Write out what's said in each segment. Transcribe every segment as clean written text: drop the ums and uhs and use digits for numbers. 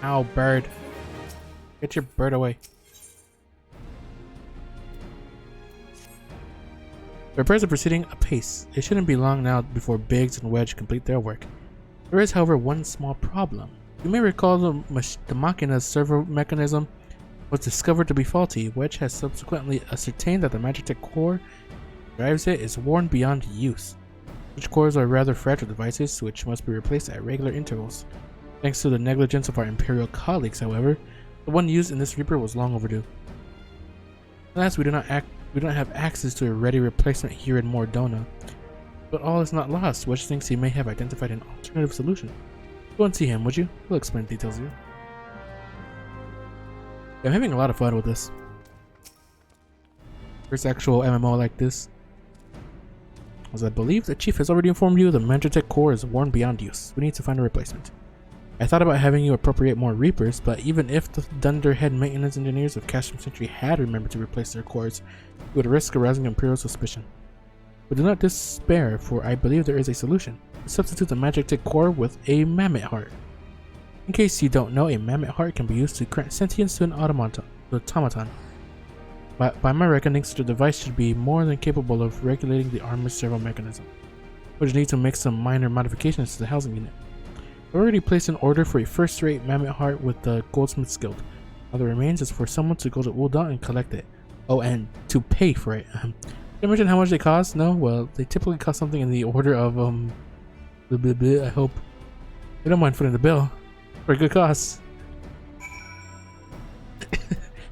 Ow, bird. Get your bird away. The repairs are proceeding apace. It shouldn't be long now before Biggs and Wedge complete their work. There is, however, one small problem. You may recall the Machina's servo mechanism was discovered to be faulty. Wedge has subsequently ascertained that the Magitech core that drives it is worn beyond use. Such cores are rather fragile devices which must be replaced at regular intervals. Thanks to the negligence of our Imperial colleagues, however, the one used in this Reaper was long overdue. Alas, we do not have access to a ready replacement here in Mordona. But all is not lost. Wedge thinks he may have identified an alternative solution. Go and see him, would you? He'll explain details to you. Yeah, I'm having a lot of fun with this. First actual MMO like this. As I believe the chief has already informed you, the Magitech core is worn beyond use. We need to find a replacement. I thought about having you appropriate more Reapers, but even if the Dunderhead maintenance engineers of Castrum Centri had remembered to replace their cores, it would risk arousing Imperial suspicion. But do not despair, for I believe there is a solution. Substitute the Magitech core with a Mammoth Heart. In case you don't know, a Mammoth Heart can be used to grant sentience to an automaton. By my reckoning, such a device should be more than capable of regulating the armor's servo mechanism. We just need to make some minor modifications to the housing unit. I already placed an order for a first-rate Mammoth Heart with the Goldsmith's Guild. All that remains is for someone to go to Ul'dah and collect it. Oh, and to pay for it. Did I mention how much they cost? No? Well, they typically cost something in the order of, I hope. They don't mind footing the bill. For a good cost.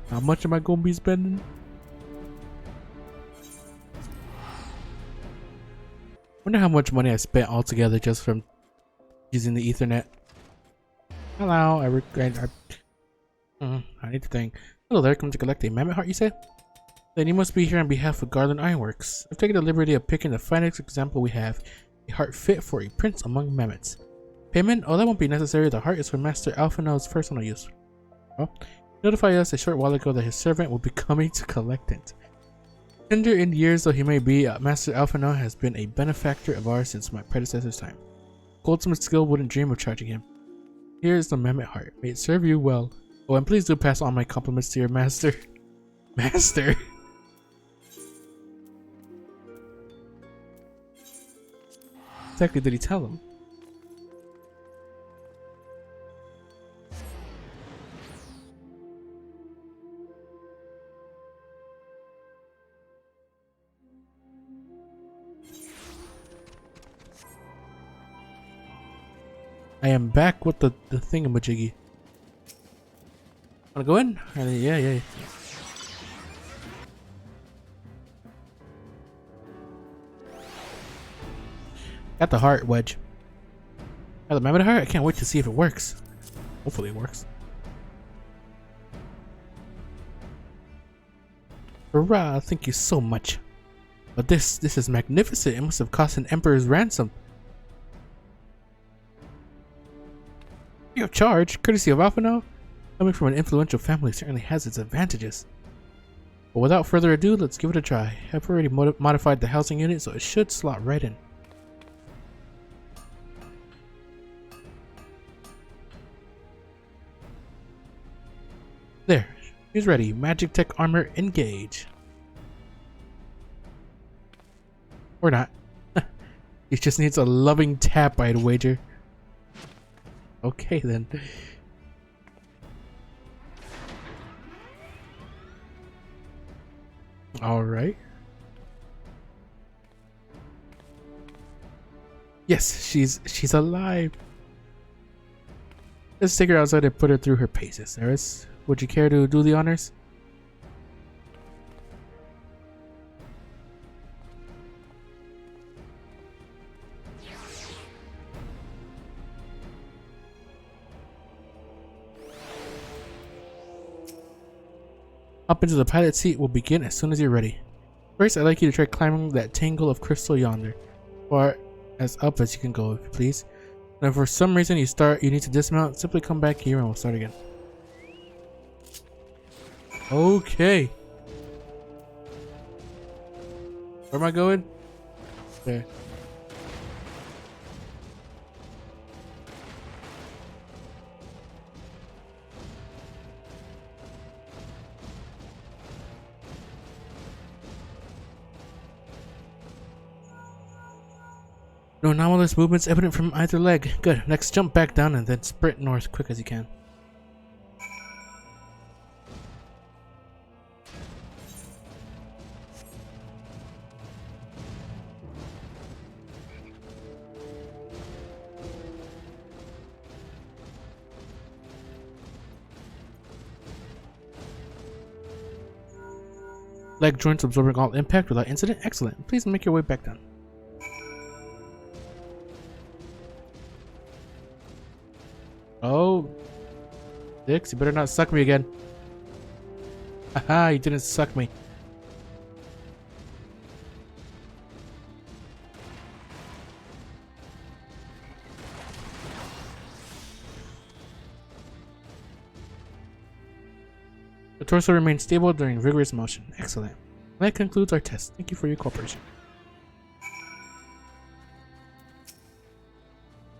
How much am I gonna be spending? Wonder how much money I spent altogether just from using the Ethernet. Hello, I need to think. Hello there, come to collect a Mammoth Heart, you say? Then you must be here on behalf of Garland Ironworks. I've taken the liberty of picking the finest example we have, a heart fit for a prince among mammoths. Payment? Oh, that won't be necessary. The heart is for Master Alphinaud's personal use. Well, notify us a short while ago that his servant will be coming to collect it. Tender in years though he may be, Master Alphinaud has been a benefactor of ours since my predecessor's time. Goldsmith's Guild wouldn't dream of charging him. Here is the Mammoth Heart. May it serve you well. Oh, and please do pass on my compliments to your master. Master? Exactly did he tell him? I am back with the thingamajiggy. Wanna go in? Yeah. Got the heart, Wedge. Got the Mammoth Heart? I can't wait to see if it works. Hopefully it works. Hurrah, thank you so much. But this is magnificent. It must have cost an emperor's ransom. Free of charge, courtesy of Alphinaud? Coming from an influential family certainly has its advantages. But without further ado, let's give it a try. I've already modified the housing unit, so it should slot right in. There, he's ready. Magitech armor engage. Or not. He just needs a loving tap, I'd wager. Okay then. Alright. Yes, she's alive. Let's take her outside and put her through her paces. Eris, would you care to do the honors? Hop into the pilot seat. We'll begin as soon as you're ready. First, I'd like you to try climbing that tangle of crystal yonder, or as up as you can go, if you please. And if for some reason you need to dismount, simply come back here and we'll start again. Okay. Where am I going? There. No anomalous movements evident from either leg. Good. Next, jump back down and then sprint north quick as you can. Leg joints absorbing all impact without incident. Excellent. Please make your way back down. Oh, Dix, you better not suck me again. Haha, you didn't suck me. The torso remains stable during vigorous motion. Excellent. That concludes our test. Thank you for your cooperation.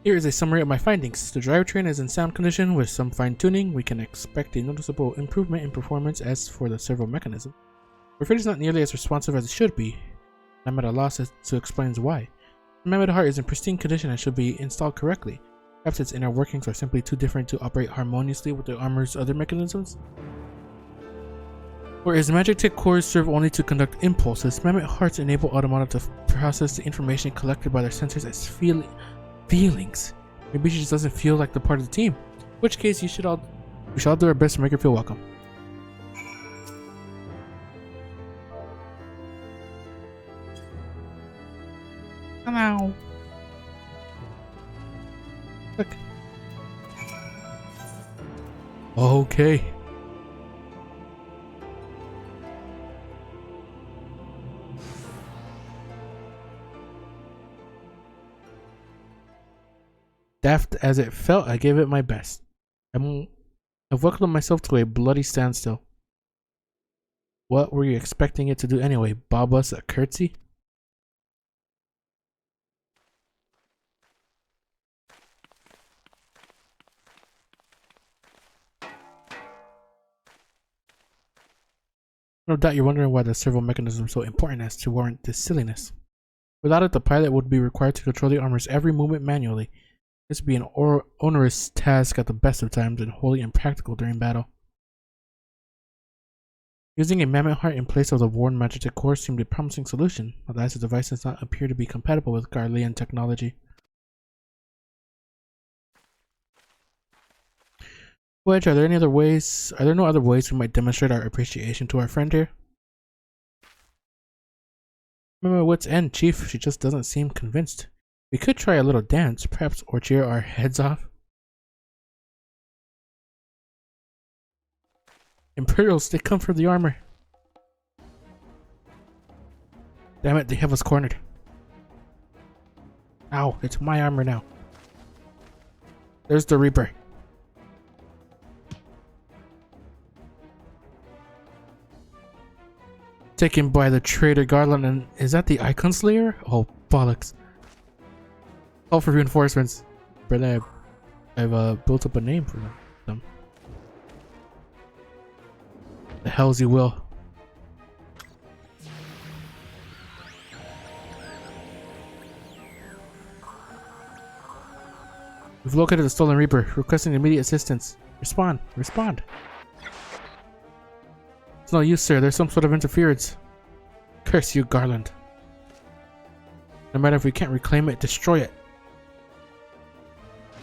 Here is a summary of my findings. The drivetrain is in sound condition. With some fine-tuning, we can expect a noticeable improvement in performance. As for the servo mechanism, we're afraid it's not nearly as responsive as it should be. I'm at a loss as to explain why. The mammoth heart is in pristine condition and should be installed correctly. Perhaps its inner workings are simply too different to operate harmoniously with the armor's other mechanisms. Whereas magic tech cores serve only to conduct impulses, mammoth hearts enable automata to process the information collected by their sensors as feelings. Maybe she just doesn't feel like the part of the team. In which case, we should all do our best to make her feel welcome. Hello. Look. Okay. Daft as it felt, I gave it my best. I've welcomed myself to a bloody standstill. What were you expecting it to do anyway? Bob us a curtsy? No doubt you're wondering why the servo mechanism is so important as to warrant this silliness. Without it, the pilot would be required to control the armor's every movement manually. This would be an onerous task at the best of times and wholly impractical during battle. Using a mammoth heart in place of the worn magnetic core seemed a promising solution, alas the device does not appear to be compatible with Garlean technology. Wedge, are there no other ways we might demonstrate our appreciation to our friend here? Remember what's end, Chief? She just doesn't seem convinced. We could try a little dance, perhaps, or cheer our heads off. Imperials, they come for the armor. Damn it, they have us cornered. Ow, it's my armor now. There's the Reaper. Taken by the traitor Garland, and is that the Icon Slayer? Oh, bollocks. Call for reinforcements. But I've built up a name for them. The hells you will. We've located the stolen Reaper, requesting immediate assistance. Respond. Respond. It's no use, sir. There's some sort of interference. Curse you, Garland. No matter if we can't reclaim it, destroy it.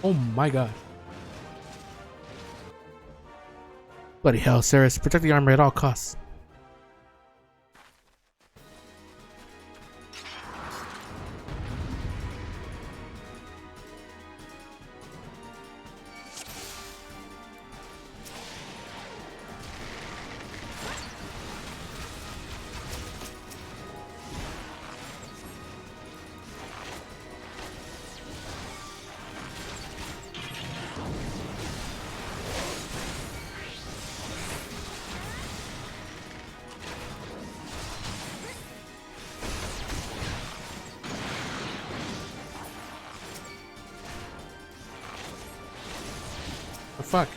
Oh my god. Bloody hell, Ceres. Protect the armor at all costs. The fuck?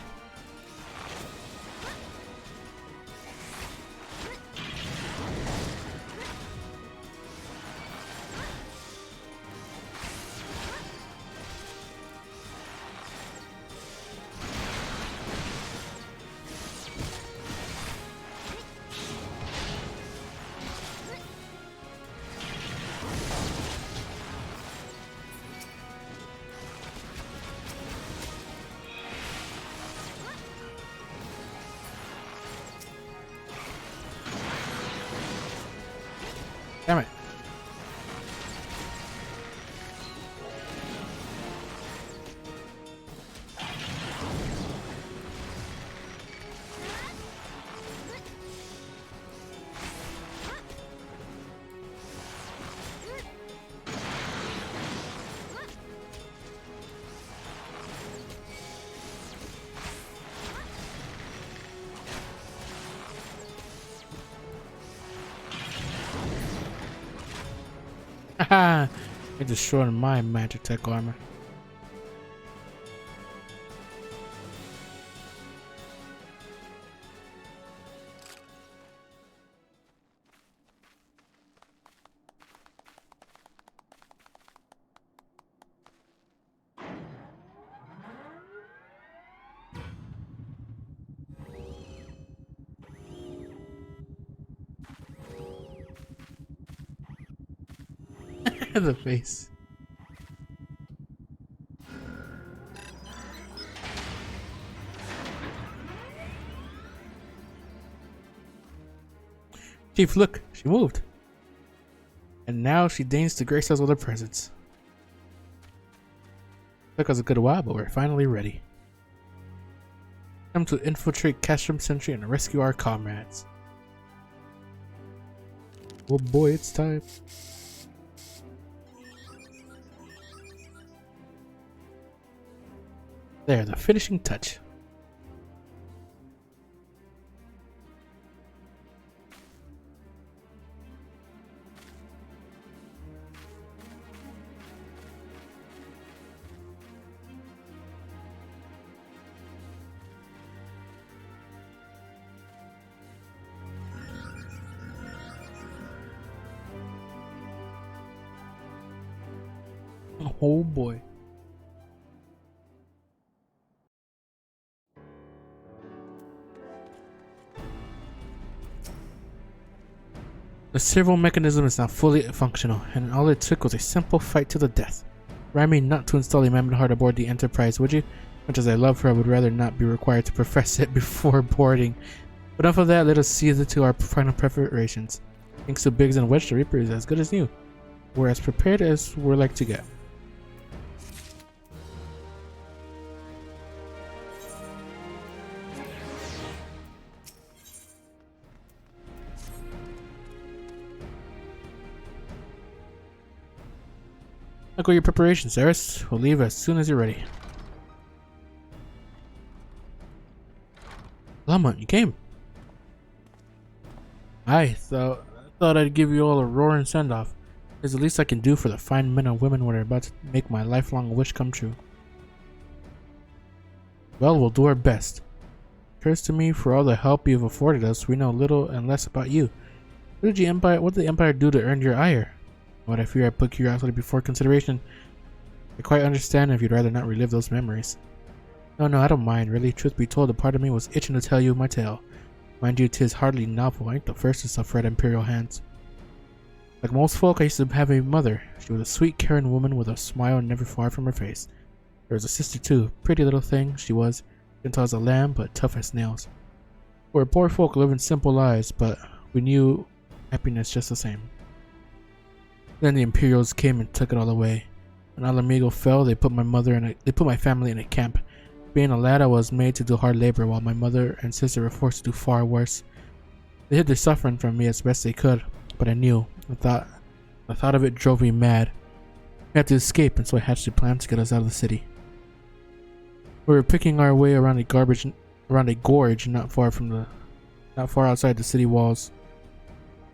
Haha! It destroyed my magic tech armor. The face. Chief, look, she moved. And now she deigns to grace us with her presence. Took us a good while, but we're finally ready. Time to infiltrate Castrum Centri and rescue our comrades. Oh boy, it's time. There, the finishing touch. Oh boy. The servo mechanism is now fully functional, and all it took was a simple fight to the death. Remind me not to install a mammoth heart aboard the Enterprise, would you? Much as I love her, I would rather not be required to profess it before boarding. But enough of that, let us see to our final preparations. Thanks to Biggs and Wedge, the Reaper is as good as new. We're as prepared as we're like to get. I'll go your preparations, Eris. We'll leave as soon as you're ready. Lamont, you came. I thought I'd give you all a roaring send-off. It's the least I can do for the fine men and women who are about to make my lifelong wish come true. Well, we'll do our best. It occurs to me, for all the help you've afforded us, we know little and less about you. What did the Empire do to earn your ire? What I fear I put curiosity before consideration. I quite understand if you'd rather not relive those memories. No, I don't mind, really. Truth be told, a part of me was itching to tell you my tale. Mind you, 'tis hardly novel. I ain't the first to suffer at Imperial hands. Like most folk, I used to have a mother. She was a sweet, caring woman with a smile never far from her face. There was a sister too. Pretty little thing she was. Gentle as a lamb, but tough as nails. We're poor folk living simple lives, but we knew happiness just the same. Then the Imperials came and took it all away. When Alamigo fell, they put my family in a camp. Being a lad, I was made to do hard labor, while my mother and sister were forced to do far worse. They hid their suffering from me as best they could, but I knew. The thought of it drove me mad. We had to escape, and so I hatched a plan to get us out of the city. We were picking our way around a gorge not far outside the city walls.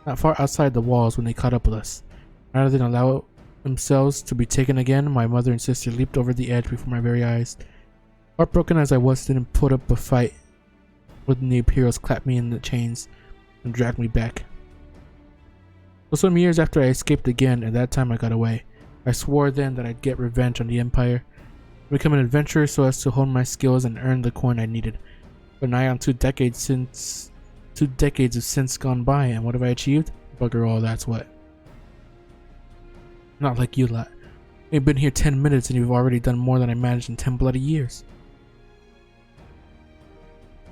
Not far outside the walls when they caught up with us. Rather than allow themselves to be taken again, my mother and sister leaped over the edge before my very eyes. Heartbroken as I was, didn't put up a fight when the Imperials clapped me in the chains and dragged me back. So some years after I escaped again, and that time I got away. I swore then that I'd get revenge on the Empire, become an adventurer so as to hone my skills and earn the coin I needed. But nigh on 2 decades have since gone by, and what have I achieved? Bugger all, that's what. Not like you lot. We've been here 10 minutes and you've already done more than I managed in 10 bloody years.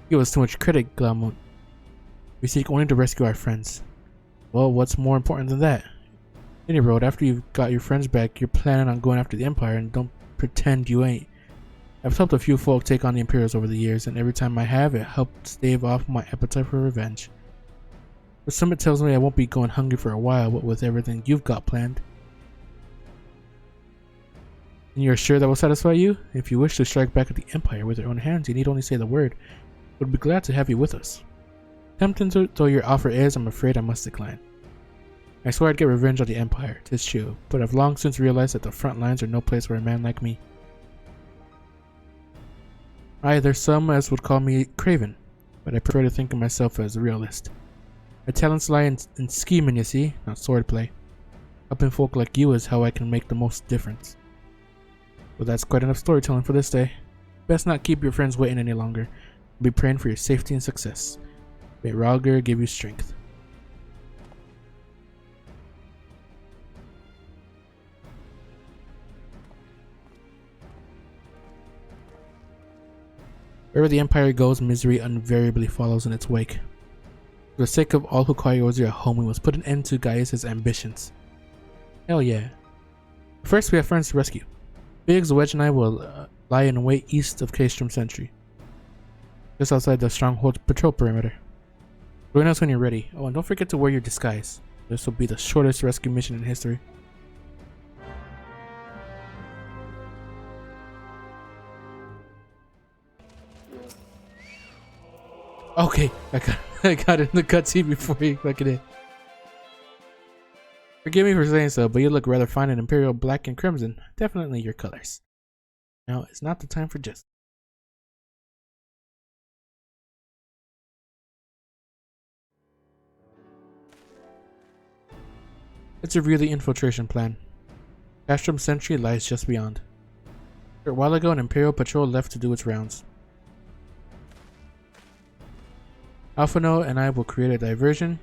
Give us too much credit, Glamout. We seek only to rescue our friends. Well, what's more important than that? Any road, after you've got your friends back, you're planning on going after the Empire, and don't pretend you ain't. I've helped a few folk take on the Imperials over the years, and every time I have, it helped stave off my appetite for revenge. But something tells me I won't be going hungry for a while, what with everything you've got planned. And you're sure that will satisfy you? If you wish to strike back at the Empire with your own hands, you need only say the word. We'd be glad to have you with us. Tempting though your offer is, I'm afraid I must decline. I swore I'd get revenge on the Empire, 'tis true, but I've long since realized that the front lines are no place for a man like me. Aye, there's some as would call me craven, but I prefer to think of myself as a realist. My talents lie in scheming, you see, not swordplay. Helping folk like you is how I can make the most difference. Well, that's quite enough storytelling for this day. Best not keep your friends waiting any longer. I'll be praying for your safety and success. May Ralger give you strength. Wherever the Empire goes, misery invariably follows in its wake. For the sake of all who call Eorzea home, we must put an end to Gaius' ambitions. Hell yeah. First, we have friends to rescue. Biggs, Wedge, and I will lie in wait east of Castrum Centri, just outside the stronghold patrol perimeter. Join us when you're ready. Oh, and don't forget to wear your disguise. This will be the shortest rescue mission in history. Okay, I got in the cutscene before you click it in. Forgive me for saying so, but you look rather fine in imperial black and crimson. Definitely your colors. Now it's not the time for jest. Let's review the infiltration plan. Castrum Centri lies just beyond. A while ago, an imperial patrol left to do its rounds. Alphano and I will create a diversion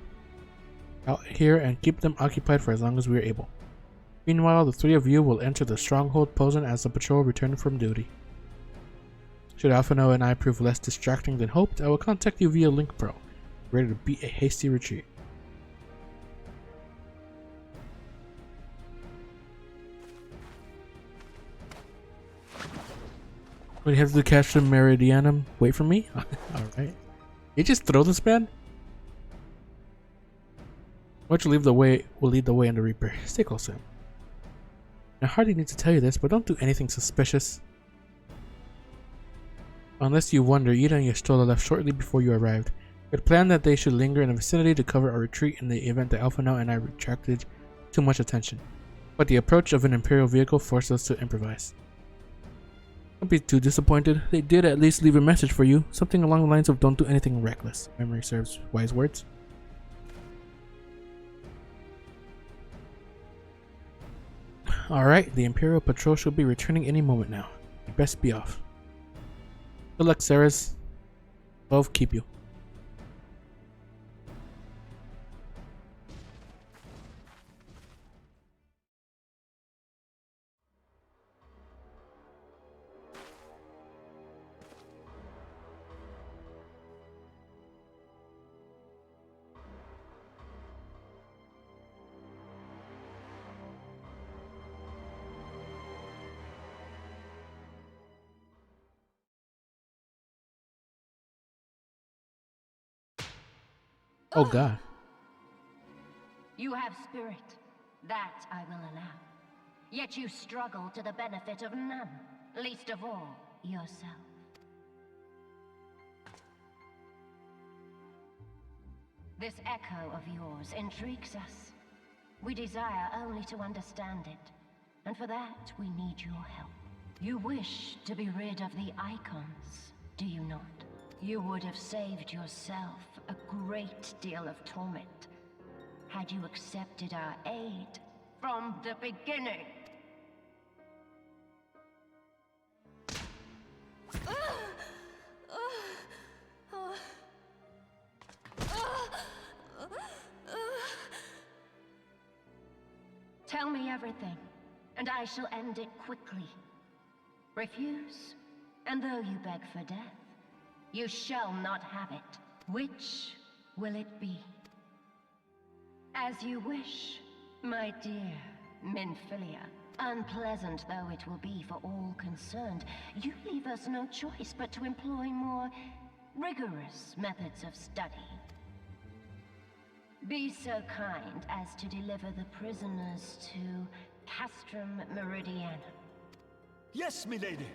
out here and keep them occupied for as long as we are able. Meanwhile, the three of you will enter the stronghold posing as the patrol returning from duty. Should Alphano and I prove less distracting than hoped, I will contact you via Link Pro, ready to beat a hasty retreat. When you head to the Castrum Meridianum, wait for me? Alright. You just throw this man? What you lead the way will lead the way in the Reaper. Stay close to him. I hardly need to tell you this, but don't do anything suspicious. Unless you wonder, Ida and Yestola left shortly before you arrived. We had planned that they should linger in the vicinity to cover our retreat in the event that Alphano and I attracted too much attention. But the approach of an Imperial vehicle forced us to improvise. Don't be too disappointed. They did at least leave a message for you. Something along the lines of don't do anything reckless. Memory serves wise words. Alright, the Imperial Patrol should be returning any moment now. You best be off. Good luck, Ceres. Love keep you. Oh God. You have spirit. That I will allow. Yet you struggle to the benefit of none, least of all yourself. This echo of yours intrigues us. We desire only to understand it, and for that we need your help. You wish to be rid of the icons, do you not? You would have saved yourself a great deal of torment had you accepted our aid from the beginning. Tell me everything, and I shall end it quickly. Refuse, and though you beg for death, you shall not have it. Which will it be? As you wish, my dear Minfilia. Unpleasant though it will be for all concerned, you leave us no choice but to employ more rigorous methods of study. Be so kind as to deliver the prisoners to Castrum Meridianum. Yes, milady.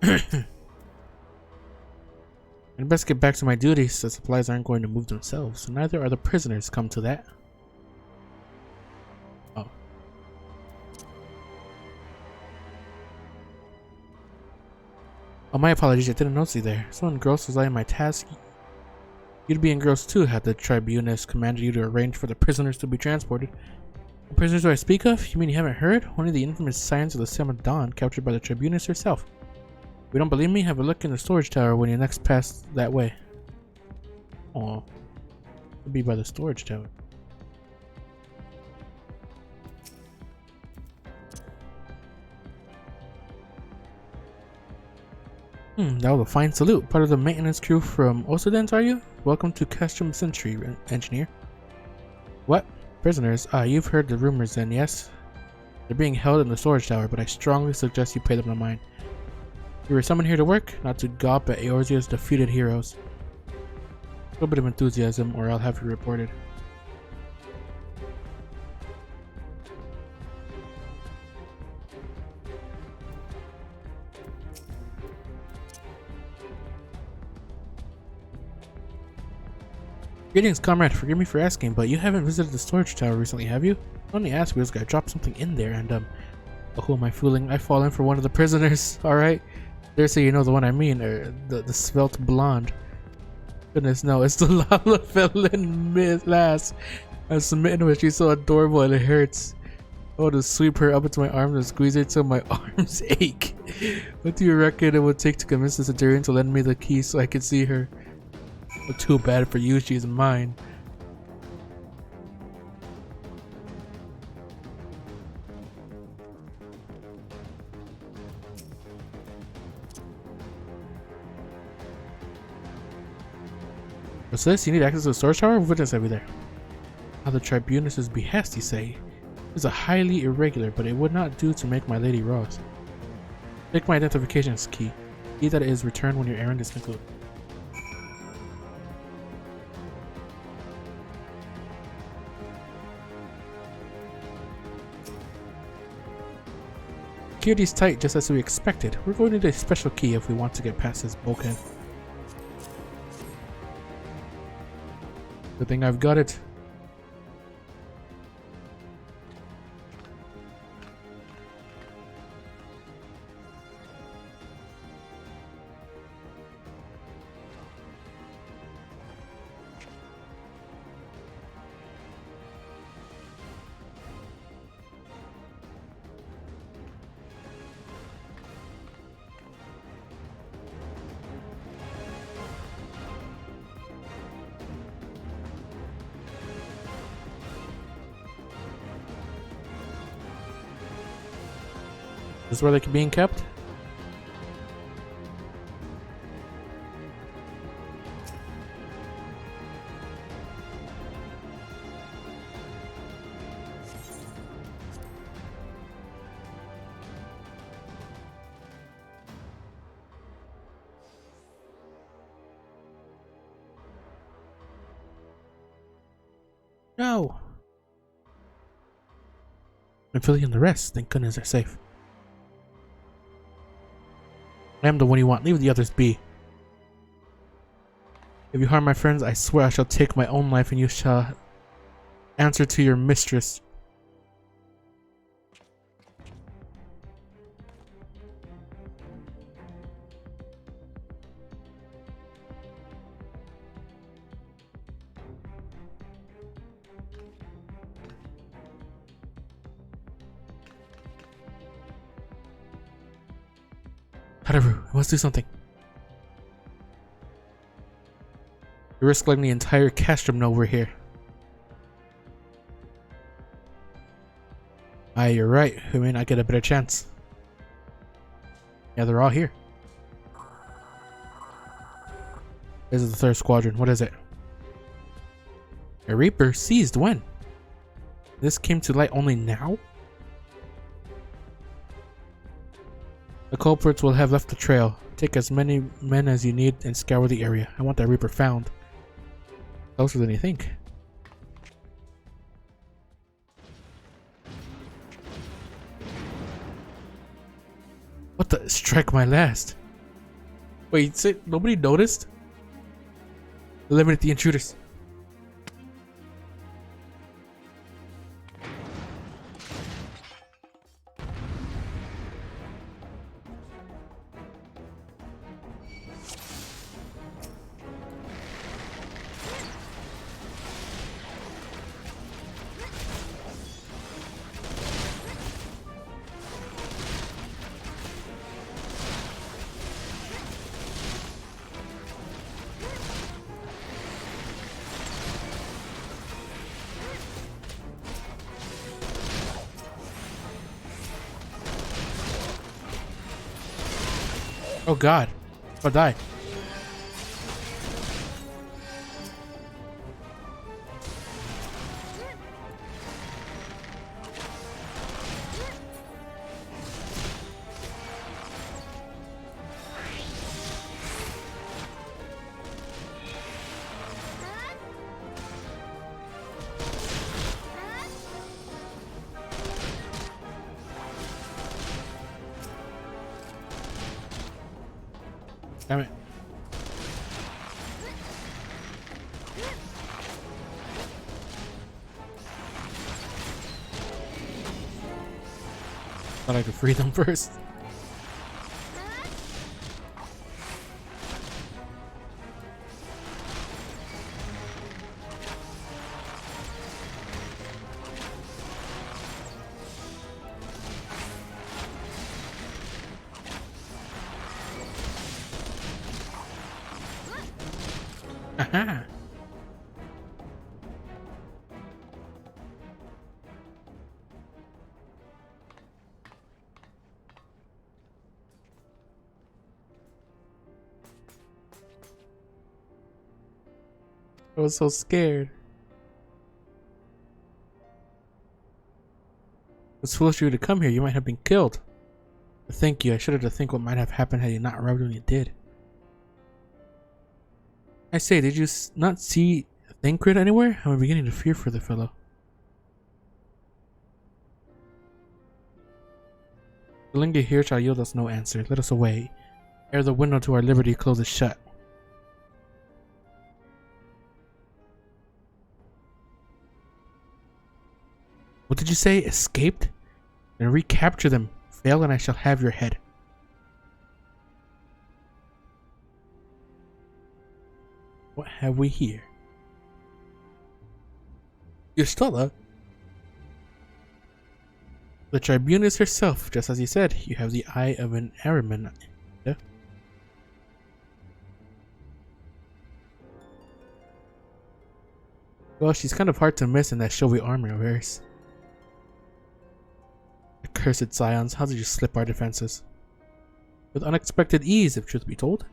I'd best get back to my duties. The supplies aren't going to move themselves, so neither are the prisoners, come to that. Oh. Oh, my apologies, I didn't notice you there. So engrossed was I in my task, you'd be engrossed too had the tribunus commanded you to arrange for the prisoners to be transported. The prisoners do I speak of? You mean you haven't heard? Only the infamous scions of the Seventh Dawn, captured by the tribunus herself. If you don't believe me, have a look in the storage tower when you next pass that way. Oh, it'll be by the storage tower. That was a fine salute. Part of the maintenance crew from Occident, are you? Welcome to Castrum Centri, engineer. What? Prisoners? Ah, you've heard the rumors then, yes? They're being held in the storage tower, but I strongly suggest you pay them no mind. You were summoned here to work, not to gawp at Eorzea's defeated heroes. A little bit of enthusiasm, or I'll have you reported. Greetings, comrade. Forgive me for asking, but you haven't visited the storage tower recently, have you? I only asked because I dropped something in there, and oh, who am I fooling? I fall in for one of the prisoners. All right, dare say you know the one I mean, the svelte blonde. Goodness, no, it's the Lalafellin lass. I'm smitten with. She's so adorable and it hurts. Oh, to sweep her up into my arms and squeeze her till my arms ache. What do you reckon it would take to convince the Centurion to lend me the key so I can see her? Well, too bad for you, she's mine. What's this? You need access to the storage tower? Witness over there. How the tribunus's behest, you say? It's a highly irregular, but it would not do to make my lady Ross. Take my identification key. See that it is returned when your errand is concluded. Security's tight, just as we expected. We're going to need a special key if we want to get past this bulkhead. Good thing I've got it. This is where they're being kept? No! I'm filling in the rest. Thank goodness they're safe. I am the one you want. Leave the others be. If you harm my friends, I swear I shall take my own life and you shall answer to your mistress. Hadaru, I must do something. You risk letting the entire Castrum know we're here. Aye, you're right. I mean, I get a better chance. Yeah, they're all here. This is the third squadron. What is it? A Reaper seized when? This came to light only now? The culprits will have left the trail. Take as many men as you need and scour the area. I want that Reaper found. Closer than you think. What the? Strike my last. Wait, nobody noticed? Eliminate the intruders. Oh god. I'll die. Damn it. Thought I could free them first. Aha. I was so scared. It was foolish of you to come here. You might have been killed. But thank you. I shudder to think what might have happened had you not arrived when you did. I say, did you not see Thancred anywhere? I'm beginning to fear for the fellow. The linger here shall yield us no answer. Let us away, ere the window to our liberty closes shut. What did you say? Escaped? Then recapture them. Fail and I shall have your head. What have we here? Yustala? The tribunus herself, just as you said. You have the eye of an Araman. Yeah? Well, she's kind of hard to miss in that showy armor of hers. Accursed scions, how did you slip our defenses? With unexpected ease, if truth be told.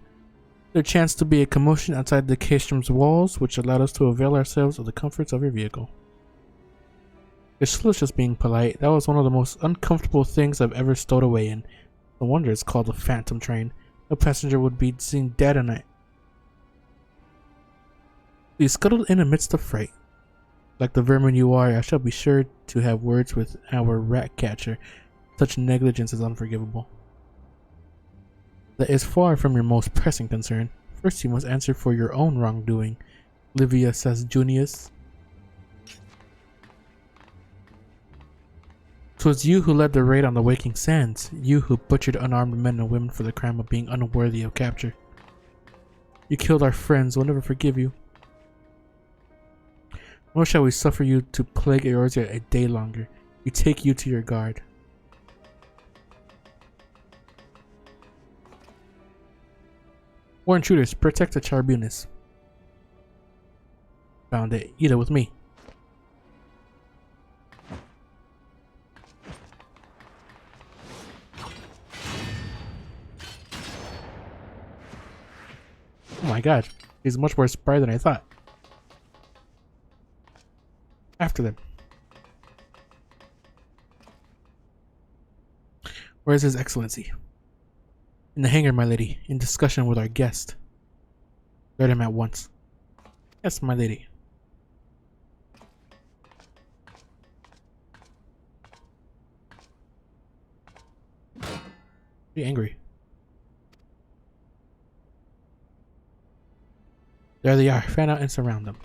There chanced to be a commotion outside the Castrum's walls, which allowed us to avail ourselves of the comforts of your vehicle. It's just being polite. That was one of the most uncomfortable things I've ever stowed away in. No wonder it's called a phantom train. No passenger would be seen dead in it. We scuttled in amidst the freight. Like the vermin you are, I shall be sure to have words with our rat catcher. Such negligence is unforgivable. That is far from your most pressing concern. First you must answer for your own wrongdoing. Livia says Junius. 'Twas you who led the raid on the Waking Sands. You who butchered unarmed men and women for the crime of being unworthy of capture. You killed our friends. We'll never forgive you. Nor shall we suffer you to plague Eorzea a day longer. We take you to your guard. War intruders, protect the tribunus. Found it. Eat it with me. Oh my god, he's much more spry than I thought. After them. Where is His Excellency? In the hangar, my lady, in discussion with our guest. Let him at once. Yes, my lady. Be angry. There they are. Fan out and surround them.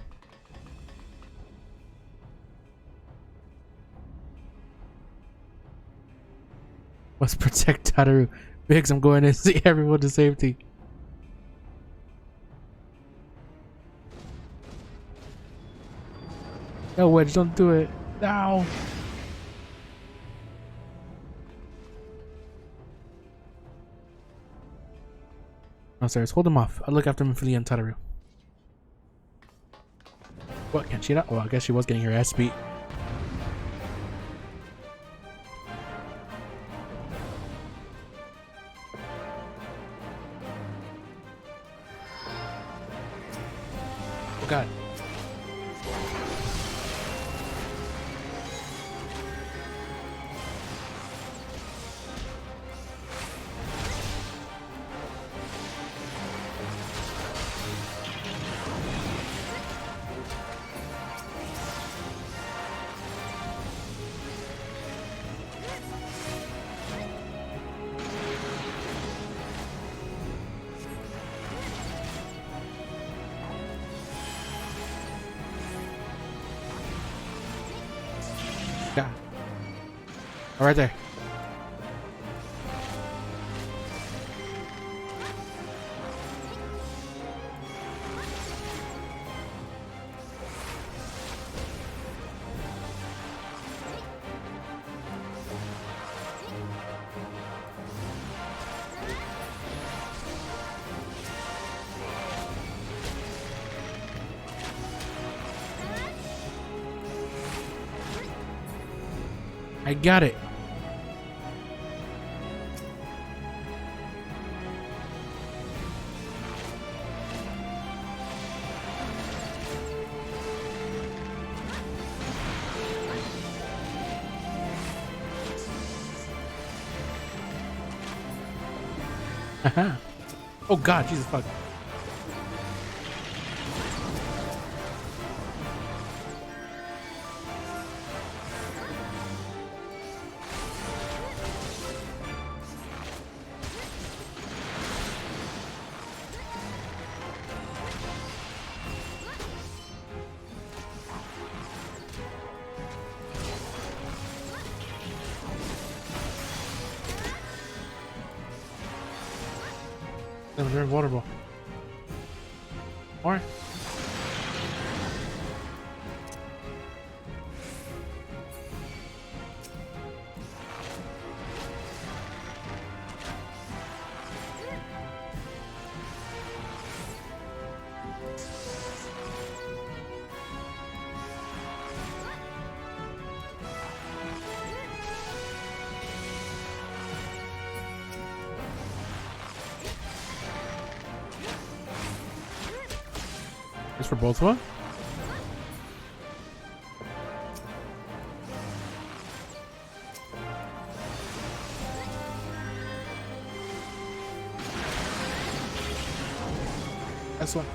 Must protect Tataru. Biggs, I'm going to see everyone to safety. No, Wedge, don't do it. No. Downstairs, hold him off. I'll look after him for the Tataru. What, can she not? Well, I guess she was getting her ass beat. Oh god. God. Oh, right there. I got it. Haha. Oh god, Jesus fuck. They're invulnerable. Alright. Just for both of them? That's one.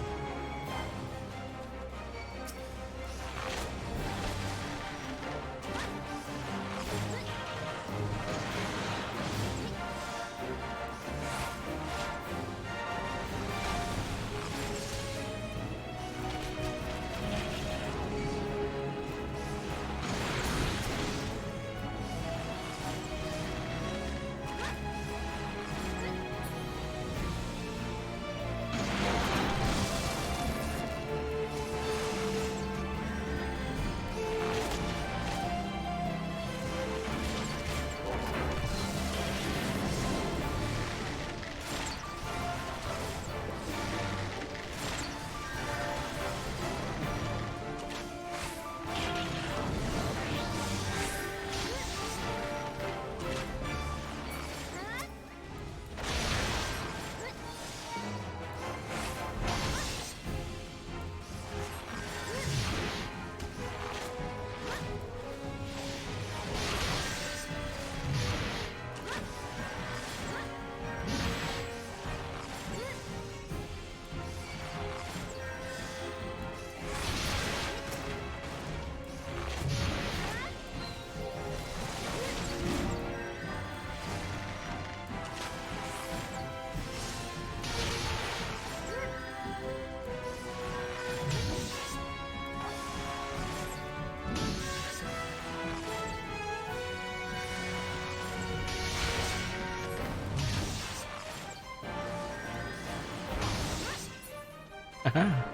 Ah.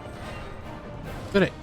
Did it.